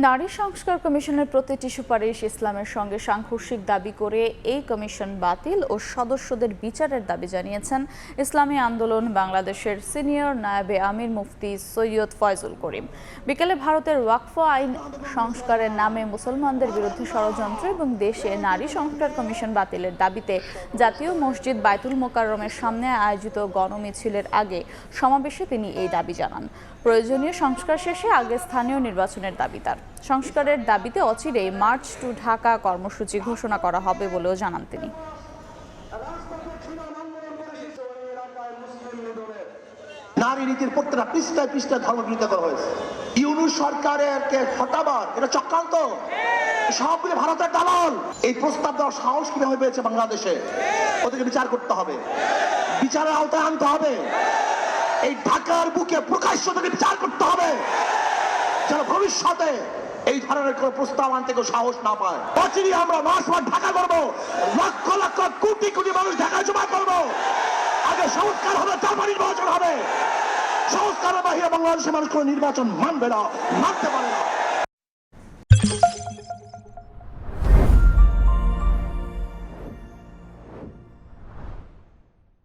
নারী সংস্কার কমিশনের প্রতিটি সুপারিশ ইসলামের সঙ্গে সাংঘর্ষিক দাবি করে এই কমিশন বাতিল ও সদস্যদের বিচারের দাবি জানিয়েছেন ইসলামী আন্দোলন বাংলাদেশের সিনিয়র নায়েবে আমির মুফতি সৈয়দ ফয়জুল করিম। বিকেলে ভারতের ওয়াকফ আইন সংস্কারের নামে মুসলমানদের বিরুদ্ধে ষড়যন্ত্র এবং দেশে নারী সংস্কার কমিশন বাতিলের দাবিতে জাতীয় মসজিদ বায়তুল মোকাররমের সামনে আয়োজিত গণমিছিলের আগে সমাবেশে তিনি এই দাবি জানান। প্রয়োজনীয় সংস্কার শেষে আগে স্থানীয় নির্বাচনের দাবি তার। সংস্কারের দাবিতে অচিরেই মার্চ টু ঢাকা কর্মসূচি ঘোষণা করা হবে বলেও জানান তিনি। নারী নীতির প্রত্যেকটা পৃষ্ঠায় পৃষ্ঠায় ধর্মবিরোধিতা করা হয়েছে। ইউনূস সরকারের হটাবার এটা চক্রান্ত, সবগুলো ভারতের দালাল। এই প্রস্তাব দেওয়ার সাহস কিভাবে পেয়েছে বাংলাদেশে? ওদেরকে বিচার করতে হবে, বিচারের আওতায় আনতে হবে। এই ঢাকার বুকে প্রকাশ্য থেকে বিচার করতে হবে, যেন ভবিষ্যতে এই ধরনের কোন প্রস্তাব আনতে কেউ সাহস না পায়। অচিরেই আমরা মাস ঢাকা করবো, লক্ষ লক্ষ কোটি কোটি মানুষ ঢাকায় জমা করবো। আগে সংস্কার হবে, তারপর নির্বাচন হবে। সংস্কারের বাহিরে বাংলাদেশের মানুষ কোনো নির্বাচন মানবে না, মানতে পারে না।